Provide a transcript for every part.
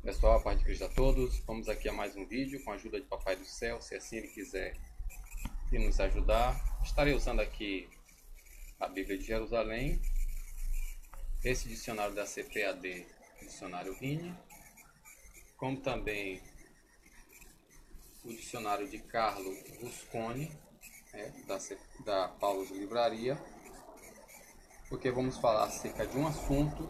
Pessoal, a paz de Cristo a todos. Vamos aqui a mais um vídeo com a ajuda de Papai do Céu, se assim Ele quiser e nos ajudar. Estarei usando aqui a Bíblia de Jerusalém, esse dicionário da CPAD, dicionário Rini, como também o dicionário de Carlo Rusconi, da Paulus Livraria, porque vamos falar acerca de um assunto,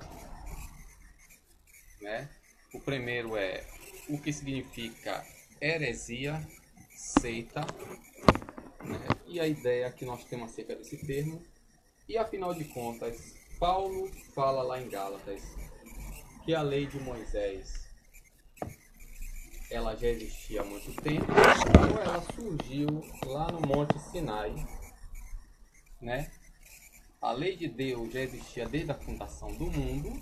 né? O primeiro é o que significa heresia, seita, né? E a ideia que nós temos acerca desse termo. E afinal de contas, Paulo fala lá em Gálatas que a lei de Moisés ela já existia há muito tempo, ou ela surgiu lá no Monte Sinai, né? A lei de Deus já existia desde a fundação do mundo,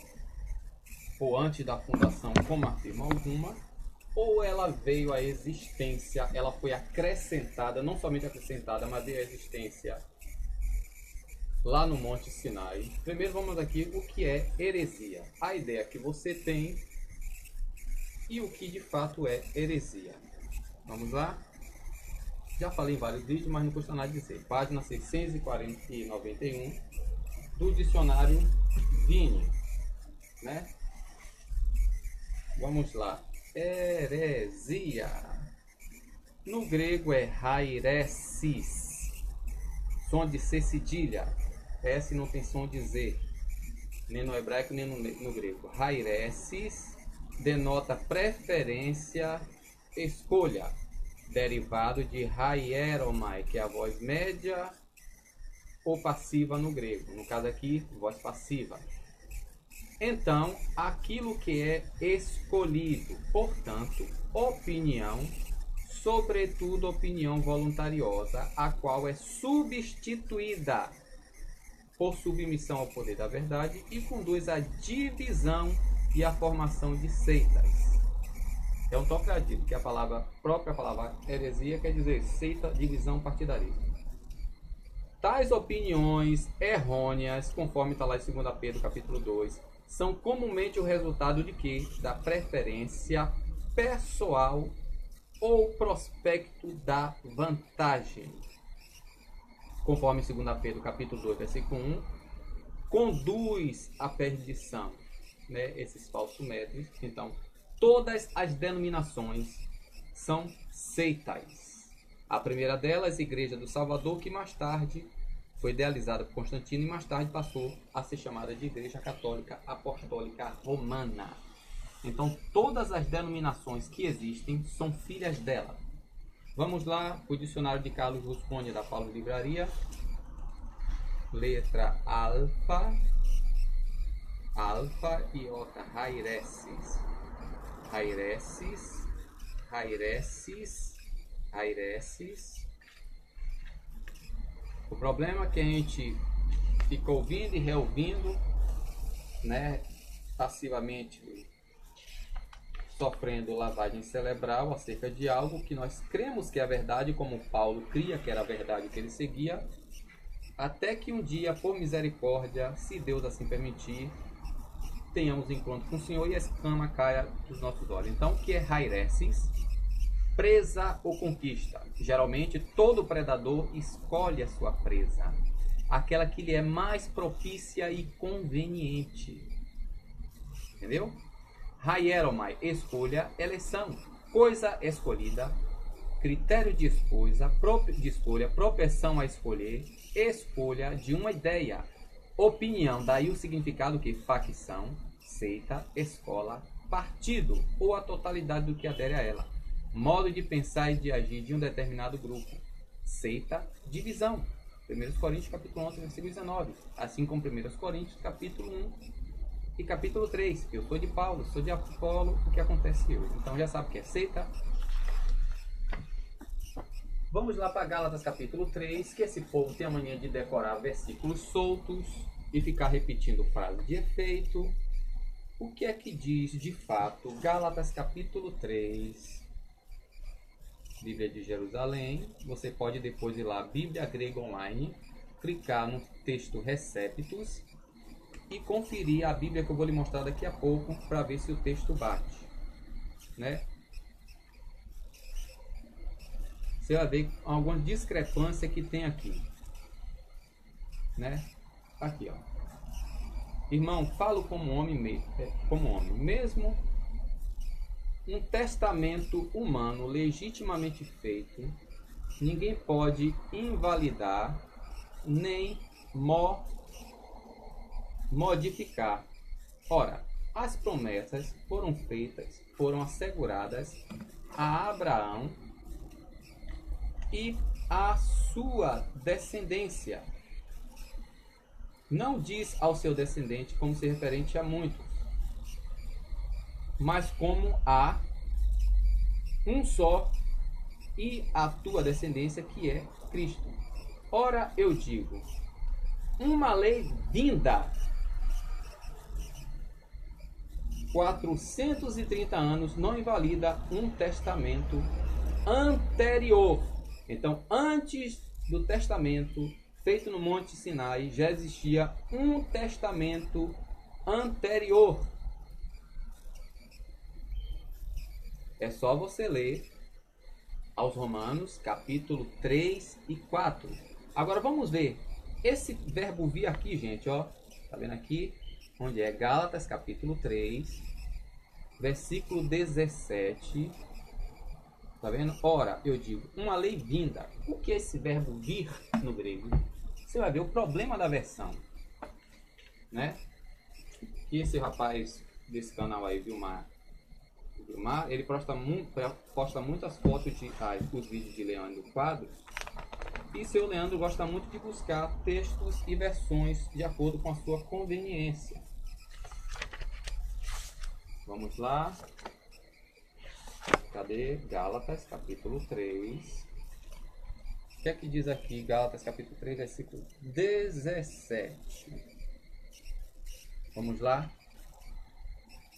ou antes da fundação, como afirma alguma, ou ela veio à existência, ela foi acrescentada, não somente acrescentada, mas veio à existência lá no Monte Sinai. Primeiro vamos aqui o que é heresia. A ideia que você tem e o que de fato é heresia. Vamos lá? Já falei em vários vídeos, mas não custa nada dizer. Página 691 do dicionário Vini, né? Vamos lá. Heresia. No grego é hairesis. Som de C cedilha. S não tem som de Z. Nem no hebraico, nem no grego. Hairesis denota preferência, escolha. Derivado de haieromai, que é a voz média ou passiva no grego. No caso aqui, voz passiva. Então, aquilo que é escolhido, portanto, opinião, sobretudo opinião voluntariosa, a qual é substituída por submissão ao poder da verdade e conduz à divisão e à formação de seitas. É um trocadilho, que a própria palavra heresia quer dizer seita, divisão, partidarismo. Tais opiniões errôneas, conforme está lá em 2 Pedro capítulo 2, são comumente o resultado de quê? Da preferência pessoal ou prospecto da vantagem. Conforme 2 Pedro capítulo 2, versículo 1, conduz à perdição, né, esses falsos métodos. Então, todas as denominações são seitas. A primeira delas, Igreja do Salvador, que mais tarde foi idealizada por Constantino e mais tarde passou a ser chamada de Igreja Católica Apostólica Romana. Então, todas as denominações que existem são filhas dela. Vamos lá, o dicionário de Carlos Rusconi da Paulus Livraria. Letra alfa, alfa, iota, hairesis, hairesis, hairesis, hairesis. O problema é que a gente fica ouvindo e reouvindo, né, passivamente sofrendo lavagem cerebral acerca de algo que nós cremos que é a verdade, como Paulo cria que era a verdade que ele seguia, até que um dia, por misericórdia, se Deus assim permitir, tenhamos encontro com o Senhor e a escama caia dos nossos olhos. Então, o que é hairesis? Presa ou conquista. Geralmente, todo predador escolhe a sua presa, aquela que lhe é mais propícia e conveniente. Entendeu? Haieromai, escolha, eleição, coisa escolhida, critério de escolha, propensão a escolher, escolha de uma ideia, opinião, daí o significado que facção, seita, escola, partido ou a totalidade do que adere a ela. Modo de pensar e de agir de um determinado grupo. Seita, divisão. 1 Coríntios capítulo 11, versículo 19. Assim como 1 Coríntios capítulo 1 e capítulo 3. Eu sou de Paulo, sou de Apolo, o que acontece hoje. Então já sabe o que é seita. Vamos lá para Gálatas capítulo 3, que esse povo tem a mania de decorar versículos soltos e ficar repetindo frase de efeito. O que é que diz de fato Gálatas capítulo 3, Bíblia de Jerusalém? Você pode depois ir lá, Bíblia Grega Online, clicar no texto Receptus e conferir a Bíblia que eu vou lhe mostrar daqui a pouco para ver se o texto bate. né? Você vai ver alguma discrepância que tem aqui, né? Aqui, ó. Irmão, falo como homem mesmo um testamento humano legitimamente feito, ninguém pode invalidar nem modificar. Ora, as promessas foram feitas, foram asseguradas a Abraão e a sua descendência. Não diz ao seu descendente como se referente a muitos, mas como a um só, e a tua descendência, que é Cristo. Ora, eu digo, uma lei vinda 430 anos não invalida um testamento anterior. Então, antes do testamento feito no Monte Sinai, já existia um testamento anterior. É só você ler aos Romanos, capítulo 3 e 4. Agora vamos ver esse verbo vir aqui, gente, ó. Tá vendo aqui? Onde é Gálatas, capítulo 3, versículo 17. Tá vendo? Ora, eu digo, uma lei vinda. O que é esse verbo vir no grego? Você vai ver o problema da versão, né? E esse rapaz desse canal aí, Vilmar, ele posta muitas fotos os vídeos de Leandro Quadros. E seu Leandro gosta muito de buscar textos e versões de acordo com a sua conveniência. Vamos lá. Cadê? Gálatas, capítulo 3. O que é que diz aqui? Gálatas, capítulo 3, versículo 17. Vamos lá.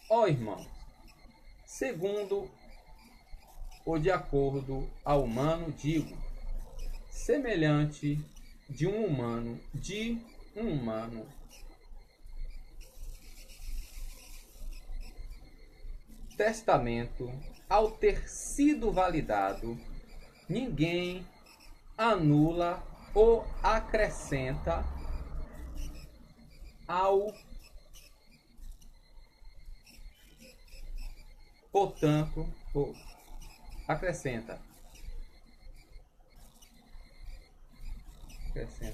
Ó irmãos, segundo ou de acordo ao humano, digo, semelhante de um humano, testamento, ao ter sido validado, ninguém anula ou acrescenta ao, portanto, acrescenta,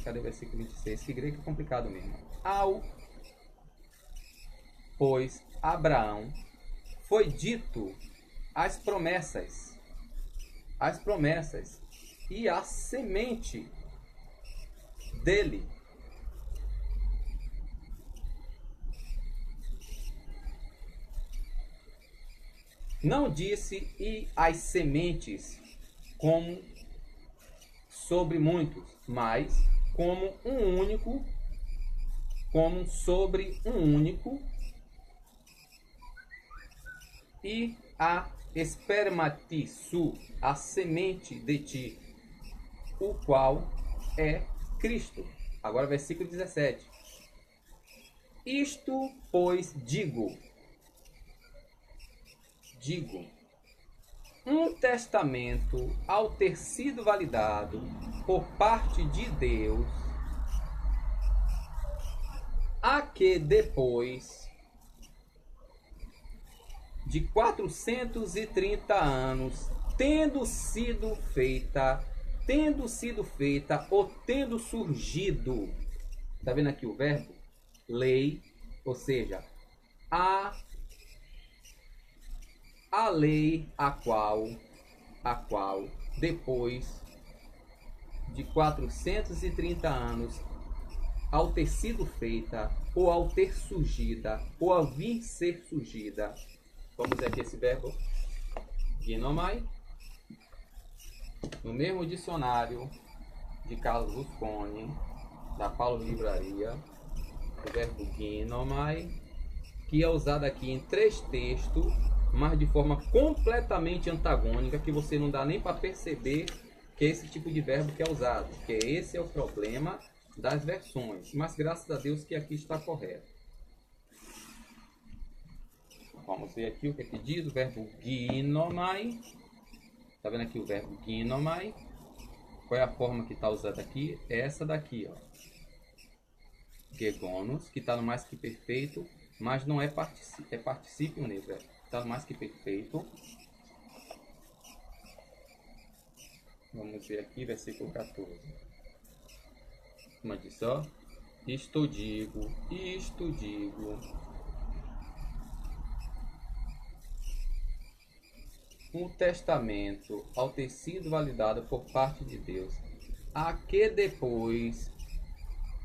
cadê o versículo 26? Que grego é complicado mesmo. Pois Abraão foi dito as promessas e a semente dele. Não disse e as sementes como sobre muitos, mas como sobre um único, e a espermatisu, a semente de ti, o qual é Cristo. Agora versículo 17. Isto, pois, digo, um testamento, ao ter sido validado por parte de Deus, a que depois de 430 anos, tendo sido feita ou tendo surgido, tá vendo aqui o verbo? Lei, ou seja, a lei a qual depois de 430 anos, ao ter sido feita, ou ao ter surgida, ou ao vir ser surgida. Vamos ver aqui esse verbo, ginomai. No mesmo dicionário de Carlos Rusconi, da Paulo Livraria, o verbo ginomai, que é usado aqui em 3 textos, mas de forma completamente antagônica, que você não dá nem para perceber que é esse tipo de verbo que é usado, que esse é o problema das versões, mas graças a Deus que aqui está correto. Bom, Vamos ver aqui o que diz o verbo ginomai. Tá vendo aqui o verbo ginomai? Qual é a forma que está usada aqui? É essa daqui, ó. Gegonos, que está no mais que perfeito, mas não é particípio neutro. Está no mais que perfeito. Vamos ver aqui, versículo 14. Como disse, ó. Isto digo. Um testamento, ao ter sido validado por parte de Deus, a que depois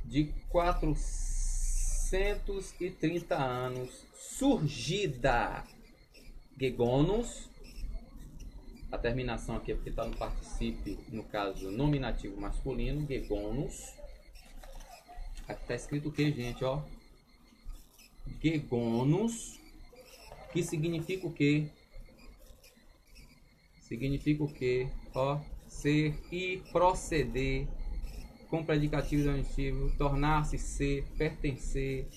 de 430 anos, surgida, gegonos, a terminação aqui é porque está no particípio, no caso nominativo masculino, gegonos. Aqui está escrito o que, gente, ó? Gegonos, que significa o quê? Significa o quê? Ó, ser e proceder, com predicativo donativo, tornar-se, ser, pertencer,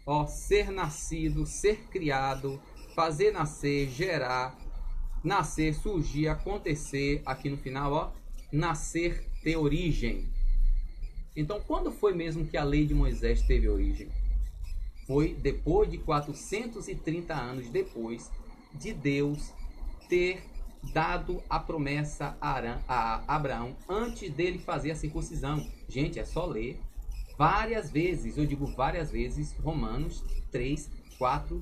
ó, ser nascido, ser criado, fazer nascer, gerar, nascer, surgir, acontecer, aqui no final, ó, nascer, ter origem. Então, quando foi mesmo que a lei de Moisés teve origem? Foi depois de 430 anos depois de Deus ter dado a promessa a Abraão antes dele fazer a circuncisão. Gente, é só ler várias vezes, eu digo várias vezes, Romanos 3, 4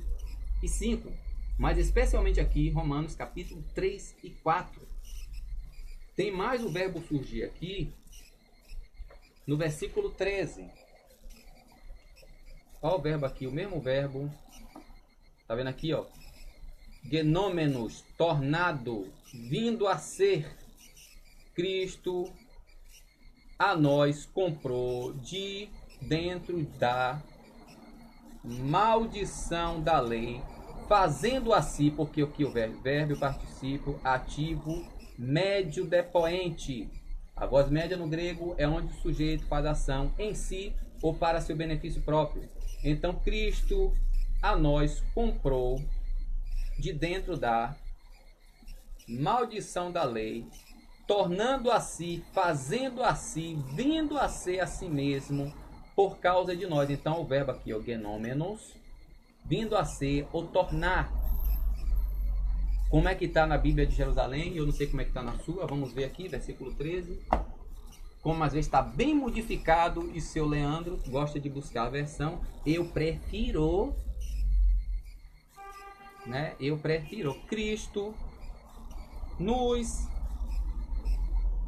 e 5. Mas especialmente aqui, Romanos capítulo 3 e 4. Tem mais o verbo surgir aqui, no versículo 13. Olha o verbo aqui, o mesmo verbo. Tá vendo aqui, ó? Genômenos, tornado, vindo a ser. Cristo a nós comprou de dentro da maldição da lei, fazendo assim, porque aqui o verbo, o particípio ativo, médio depoente. A voz média no grego é onde o sujeito faz ação em si ou para seu benefício próprio. Então, Cristo a nós comprou de dentro da maldição da lei, tornando a si, fazendo a si, vindo a ser a si mesmo, por causa de nós. Então, o verbo aqui, o genômenos, vindo a ser ou tornar. Como é que está na Bíblia de Jerusalém? Eu não sei como é que está na sua. Vamos ver aqui, versículo 13. Como às vezes está bem modificado, e seu Leandro gosta de buscar a versão, eu prefiro, né? Eu prefiro. Cristo nos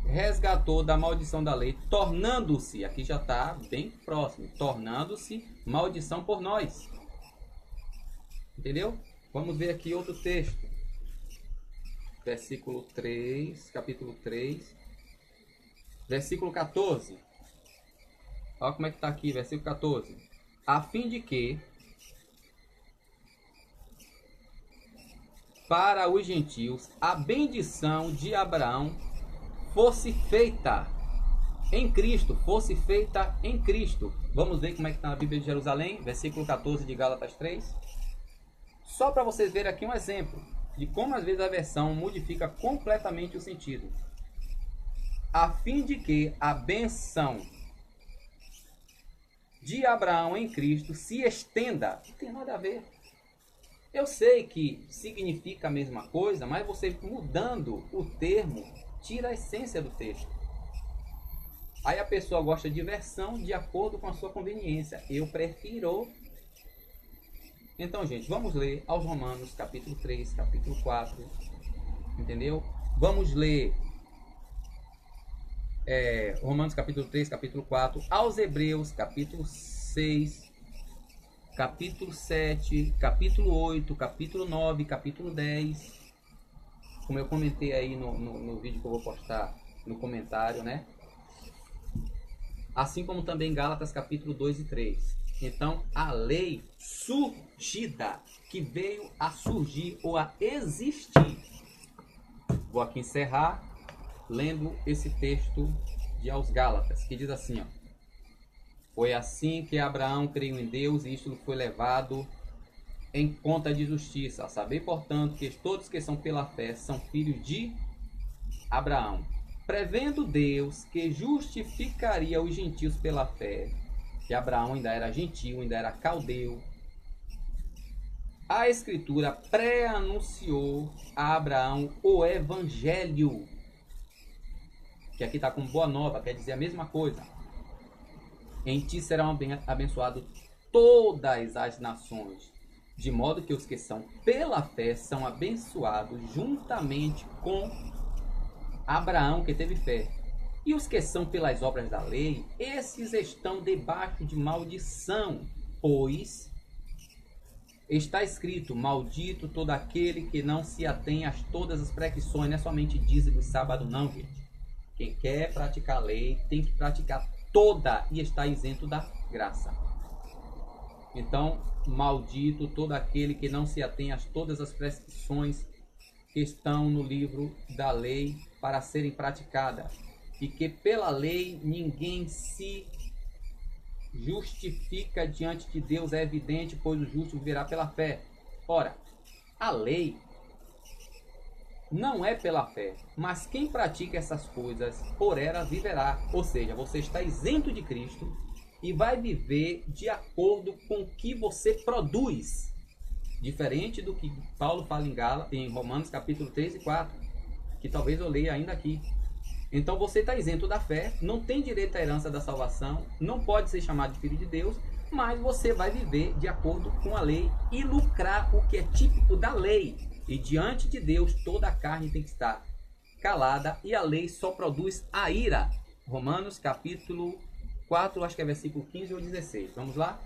resgatou da maldição da lei, tornando-se, aqui já está bem próximo, tornando-se maldição por nós. Entendeu? Vamos ver aqui outro texto. Versículo 3, capítulo 3, versículo 14. Olha como é que está aqui, versículo 14. A fim de que para os gentios a bendição de Abraão fosse feita em Cristo, fosse feita em Cristo. Vamos ver como é que está na Bíblia de Jerusalém, versículo 14 de Gálatas 3. Só para vocês verem aqui um exemplo de como às vezes a versão modifica completamente o sentido. A fim de que a benção de Abraão em Cristo se estenda. Não tem nada a ver. Eu sei que significa a mesma coisa, mas você mudando o termo, tira a essência do texto. Aí a pessoa gosta de versão de acordo com a sua conveniência. Eu prefiro. Então, gente, vamos ler aos Romanos, capítulo 3, capítulo 4. Entendeu? Vamos ler Romanos, capítulo 3, capítulo 4. Aos Hebreus, capítulo 6, capítulo 7, capítulo 8, capítulo 9, capítulo 10. Como eu comentei aí no vídeo que eu vou postar no comentário, né? Assim como também Gálatas, capítulo 2 e 3. Então, a lei surgida, que veio a surgir ou a existir. Vou aqui encerrar lendo esse texto de aos Gálatas, que diz assim, ó. Foi assim que Abraão creu em Deus e isto foi levado em conta de justiça. Sabei, portanto, que todos que são pela fé são filhos de Abraão. Prevendo Deus que justificaria os gentios pela fé, que Abraão ainda era gentio, ainda era caldeu, a Escritura pré-anunciou a Abraão o Evangelho, que aqui está com boa nova, quer dizer a mesma coisa. Em ti serão abençoadas todas as nações, de modo que os que são pela fé são abençoados juntamente com Abraão, que teve fé. E os que são pelas obras da lei, esses estão debaixo de maldição, pois está escrito: maldito todo aquele que não se atém a todas as prescrições. Não é somente dízimo e sábado não, gente. Quem quer praticar a lei tem que praticar toda e está isento da graça. Então, maldito todo aquele que não se atém a todas as prescrições que estão no livro da lei para serem praticadas, e que pela lei ninguém se justifica diante de Deus, é evidente, pois o justo viverá pela fé. Ora, a lei não é pela fé, mas quem pratica essas coisas, por elas viverá. Ou seja, você está isento de Cristo e vai viver de acordo com o que você produz. Diferente do que Paulo fala em Romanos capítulo 3 e 4, que talvez eu leia ainda aqui. Então você está isento da fé, não tem direito à herança da salvação, não pode ser chamado de filho de Deus, mas você vai viver de acordo com a lei e lucrar o que é típico da lei. E diante de Deus toda a carne tem que estar calada e a lei só produz a ira. Romanos capítulo 4, acho que é versículo 15 ou 16. Vamos lá?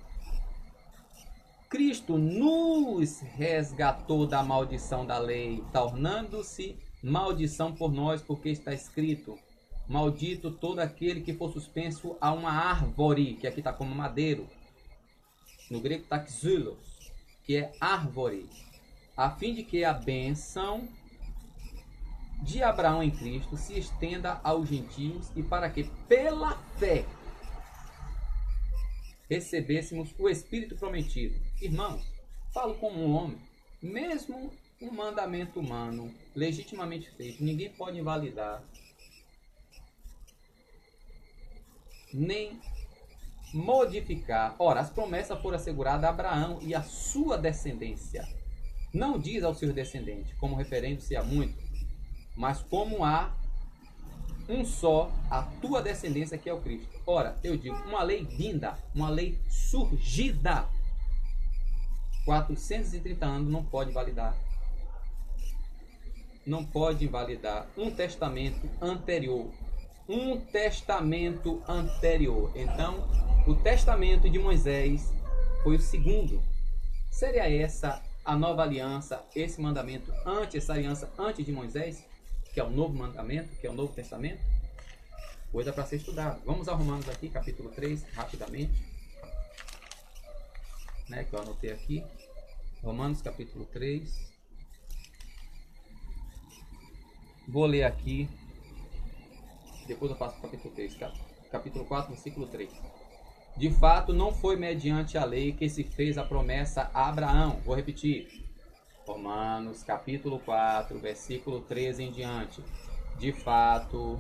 Cristo nos resgatou da maldição da lei, tornando-se maldição por nós, porque está escrito: maldito todo aquele que for suspenso a uma árvore, que aqui está como madeiro, no grego taxulos, que é árvore, a fim de que a bênção de Abraão em Cristo se estenda aos gentios, e para que pela fé recebêssemos o Espírito prometido. Irmãos, falo como um homem, mesmo um mandamento humano legitimamente feito, ninguém pode invalidar, nem modificar. Ora, as promessas foram asseguradas a Abraão e a sua descendência. Não diz aos seus descendentes, como referindo-se a muito, mas como a um só, a tua descendência, que é o Cristo. Ora, eu digo, uma lei vinda, uma lei surgida, 430 anos não pode validar. Não pode invalidar um testamento anterior. Um testamento anterior. Então, o testamento de Moisés foi o segundo. Seria essa a nova aliança, esse mandamento antes, essa aliança antes de Moisés, que é o novo mandamento, que é o novo testamento? Coisa para ser estudada. Vamos a Romanos aqui, capítulo 3, rapidamente. Né, que eu anotei aqui. Romanos, capítulo 3. Vou ler aqui, depois eu passo para o capítulo 3, capítulo 4, versículo 3. De fato, não foi mediante a lei que se fez a promessa a Abraão. Vou repetir. Romanos, capítulo 4, versículo 13 em diante. De fato,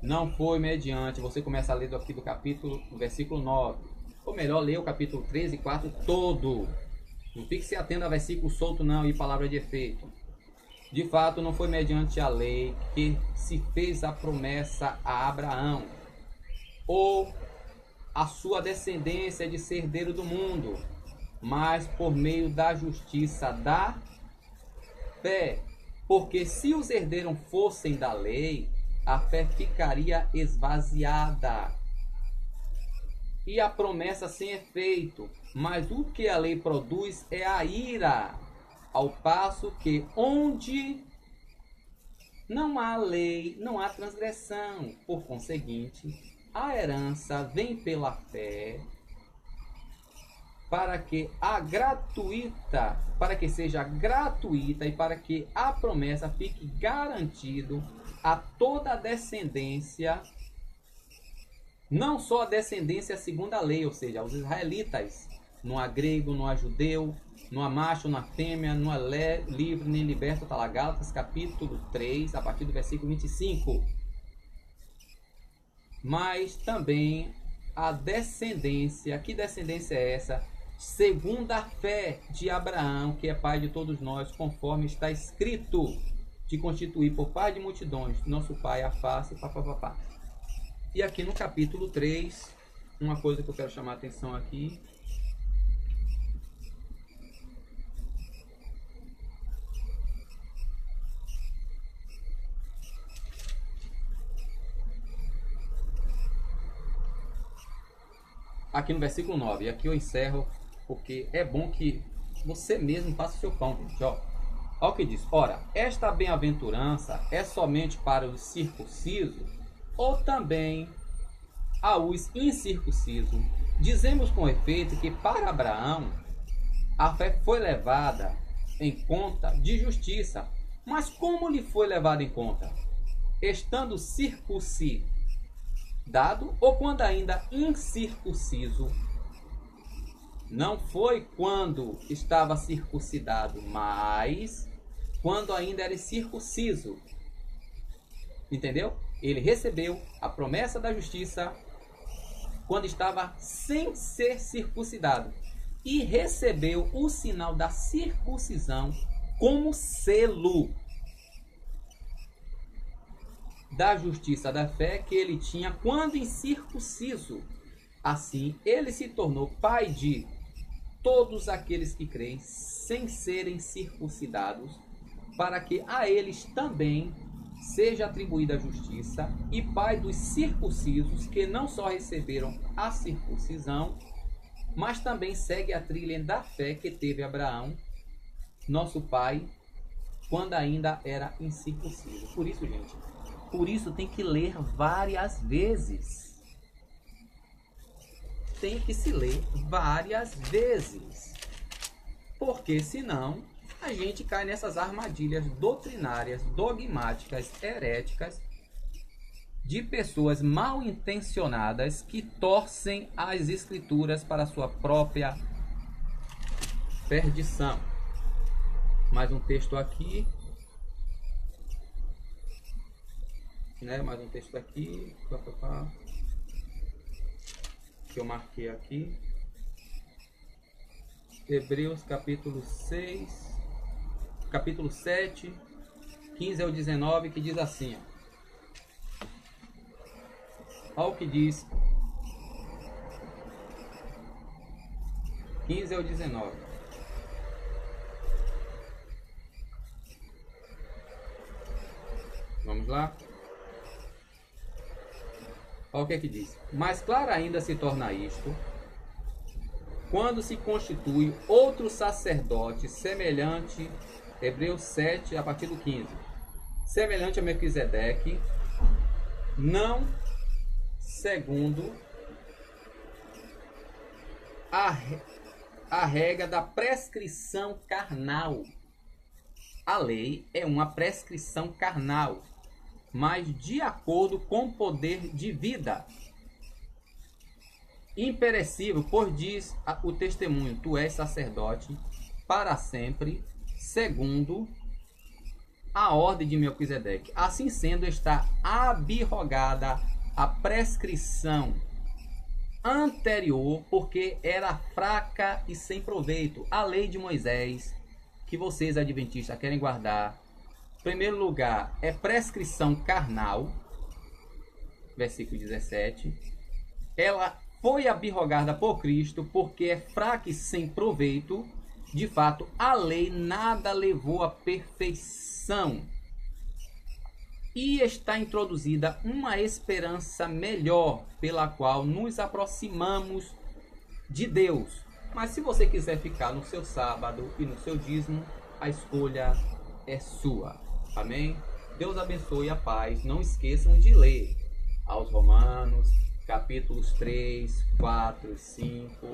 não foi mediante... Você começa a ler aqui do capítulo, do versículo 9. Ou melhor, ler o capítulo 13 e 4 todo. Não fique se atendo a versículo solto não e palavra de efeito. De fato, não foi mediante a lei que se fez a promessa a Abraão, ou a sua descendência de ser herdeiro do mundo, mas por meio da justiça da fé. Porque se os herdeiros fossem da lei, a fé ficaria esvaziada e a promessa sem efeito. Mas o que a lei produz é a ira. Ao passo que onde não há lei, não há transgressão. Por conseguinte, a herança vem pela fé, para que seja gratuita e para que a promessa fique garantido a toda a descendência, não só a descendência segundo a lei, ou seja, aos israelitas, não há grego, não há judeu, não há macho, não há fêmea, não há livre nem liberto. Está lá, Gálatas capítulo 3, a partir do versículo 25. Mas também a descendência, que descendência é essa? Segundo a fé de Abraão, que é pai de todos nós, conforme está escrito, de constituir por pai de multidões, nosso pai a face, papapá. E aqui no capítulo 3, uma coisa que eu quero chamar a atenção aqui. Aqui no versículo 9, e aqui eu encerro, porque é bom que você mesmo faça o seu pão, gente, ó. Olha o que diz: ora, esta bem-aventurança é somente para os circuncisos, ou também aos incircuncisos? Dizemos com efeito que para Abraão a fé foi levada em conta de justiça. Mas como lhe foi levada em conta? Estando circuncidado ou quando ainda incircunciso? Não foi quando estava circuncidado, mas quando ainda era circunciso. Entendeu? Ele recebeu a promessa da justiça quando estava sem ser circuncidado. E recebeu o sinal da circuncisão como selo da justiça da fé que ele tinha quando incircunciso. Assim, ele se tornou pai de todos aqueles que creem sem serem circuncidados, para que a eles também seja atribuída a justiça, e pai dos circuncisos, que não só receberam a circuncisão, mas também segue a trilha da fé que teve Abraão, nosso pai, quando ainda era incircunciso. Por isso, gente, por isso tem que ler várias vezes. Tem que se ler várias vezes. Porque senão a gente cai nessas armadilhas doutrinárias, dogmáticas, heréticas, de pessoas mal intencionadas que torcem as escrituras para a sua própria perdição. Mais um texto aqui. Mais um texto aqui. Que eu marquei aqui. Hebreus capítulo 6, capítulo 7, 15 ao 19, que diz assim, olha o que diz, 15 ao 19. Vamos lá? Olha o que é que diz. Mais claro ainda se torna isto quando se constitui outro sacerdote semelhante, Hebreus 7, a partir do 15, semelhante a Melquisedeque, não segundo a regra da prescrição carnal. A lei é uma prescrição carnal, mas de acordo com o poder de vida imperecível, pois diz o testemunho: tu és sacerdote para sempre, segundo a ordem de Melquisedeque. Assim sendo, está abrogada a prescrição anterior, porque era fraca e sem proveito. A lei de Moisés, que vocês adventistas querem guardar, em primeiro lugar, é prescrição carnal, versículo 17. Ela foi abrogada por Cristo porque é fraca e sem proveito. De fato, a lei nada levou à perfeição. E está introduzida uma esperança melhor, pela qual nos aproximamos de Deus. Mas se você quiser ficar no seu sábado e no seu dízimo, a escolha é sua. Amém? Deus abençoe, a paz. Não esqueçam de ler aos Romanos, capítulos 3, 4, 5,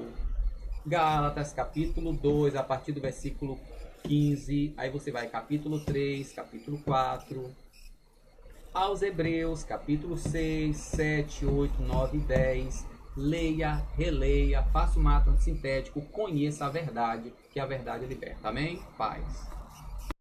Gálatas, capítulo 2, a partir do versículo 15, aí você vai capítulo 3, capítulo 4, aos Hebreus, capítulo 6, 7, 8, 9 e 10, leia, releia, faça um ato sintético, conheça a verdade, que a verdade liberta. Amém? Paz.